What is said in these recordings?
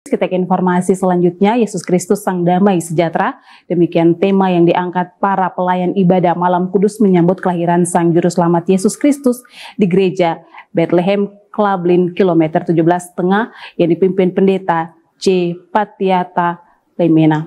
Kita ke informasi selanjutnya, Yesus Kristus Sang Damai Sejahtera. Demikian tema yang diangkat para pelayan ibadah malam kudus menyambut kelahiran Sang Juru Selamat Yesus Kristus di gereja Bethlehem Klablin kilometer 17 Tengah yang dipimpin Pendeta J. Patiata Leimena.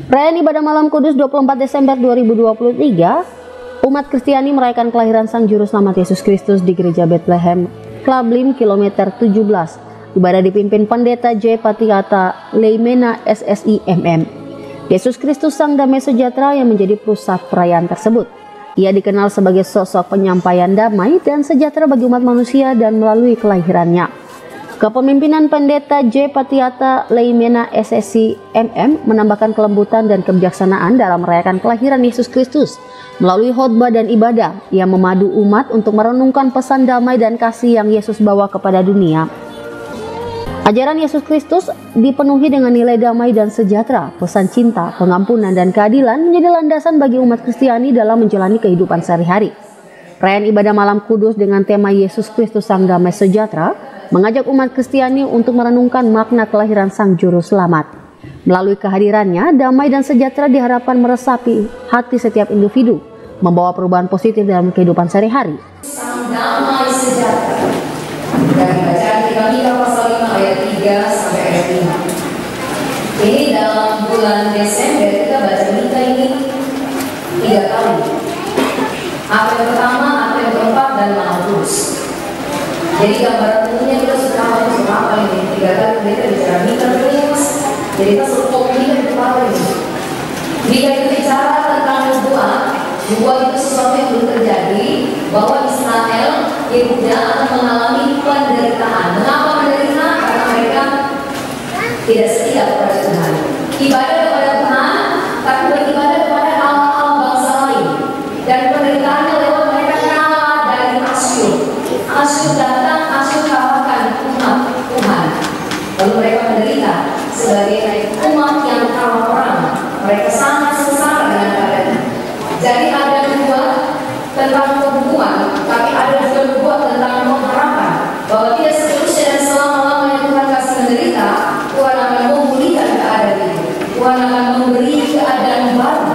Perayaan ibadah malam kudus 24 Desember 2023, umat Kristiani merayakan kelahiran Sang Juru Selamat Yesus Kristus di gereja Bethlehem Klablin kilometer 17. Ibadah dipimpin Pendeta J. Patiata Leimena SSI MM. Yesus Kristus Sang Damai Sejahtera yang menjadi pusat perayaan tersebut. Ia dikenal sebagai sosok penyampaian damai dan sejahtera bagi umat manusia dan melalui kelahirannya. Kepemimpinan Pendeta J. Patiata Leimena SSI MM menambahkan kelembutan dan kebijaksanaan dalam merayakan kelahiran Yesus Kristus. Melalui khotbah dan ibadah, ia memadu umat untuk merenungkan pesan damai dan kasih yang Yesus bawa kepada dunia. Ajaran Yesus Kristus dipenuhi dengan nilai damai dan sejahtera, pesan cinta, pengampunan, dan keadilan menjadi landasan bagi umat Kristiani dalam menjalani kehidupan sehari-hari. Perayaan ibadah malam kudus dengan tema Yesus Kristus Sang Damai Sejahtera mengajak umat Kristiani untuk merenungkan makna kelahiran Sang Juru Selamat. Melalui kehadirannya, damai dan sejahtera diharapkan meresapi hati setiap individu, membawa perubahan positif dalam kehidupan sehari-hari. Sang Damai Sejahtera. Dari bacaan kita Mika pasal 5 ayat 3 sampai ayat 5. Ini dalam bulan Desember kita baca Mika ini 3 kali. Apa yang pertama, apa yang keempat, dan malam kudus. Jadi gambaran umumnya kita sudah tahu apa ini 3 kali kita bicara Mika terus. Jadi kita suruh Mika di kepala ini. Mika itu bicara tentang nubuat. Nubuat itu sesuatu yang belum terjadi, bahwa Israel Yehuda akan mengalami penderitaan. Mengapa menderita? Karena mereka tidak setia kepada Tuhan. Ibadah kepada Tuhan, tapi beribadah kepada Allah bangsa lain. Dan penderitaannya lewat mereka kalah dari Asyur. Asyur datang, Asyur kalahkan umat Tuhan. Lalu mereka menderita sebagai umat yang kalah perang. Mereka sangat sengsara dengan keadaan. Jadi ada nubuat tentang kehukuman, tapi ada juga nubuat tentang pengharapan bahwa tidak seterusnya dan selama-lamanya Tuhan kasih menderita, Tuhan akan memulihkan keadaan itu. Tuhan akan memberi keadaan baru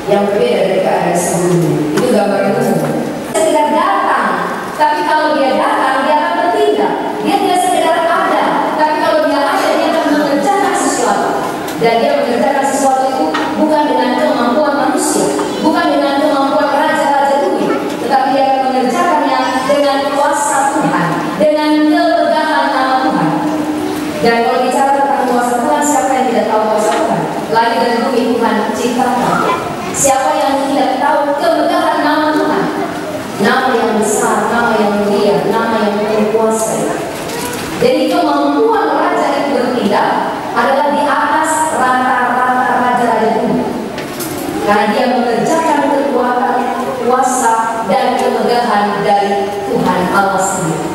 yang berbeda dari keadaan sebelumnya. Itu gambar umum. Sekedar datang, tapi kalau dia datang, dia akan bertindak. Dia tidak sekedar ada, tapi kalau dia ada, dia akan mengerjakan sesuatu. Dan dia mengerjakan sesuatu itu bukan dengan kemampuan manusia, bukan dengan kemampuan raja-raja dunia, tetapi dia akan mengerjakannya dengan kuasa Tuhan, dengan kemegahan nama Tuhan. Dan kalau bicara tentang kuasa Tuhan, siapa yang tidak tahu kuasa Tuhan? Langit dan bumi Tuhan ciptakan. Siapa yang tidak tahu kemegahan nama Tuhan? Nama yang besar, nama yang mulia, nama yang berkuasa. Jadi kemampuan raja itu bertindak adalah di atas rata-rata raja-raja dunia. Karena dia mengerjakan kekuatan, kuasa, dan kemegahan dari Tuhan Allah sendiri.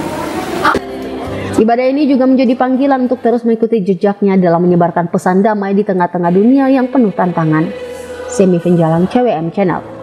Ibadah ini juga menjadi panggilan untuk terus mengikuti jejaknya dalam menyebarkan pesan damai di tengah-tengah dunia yang penuh tantangan. Semi Finjalan CWM Channel.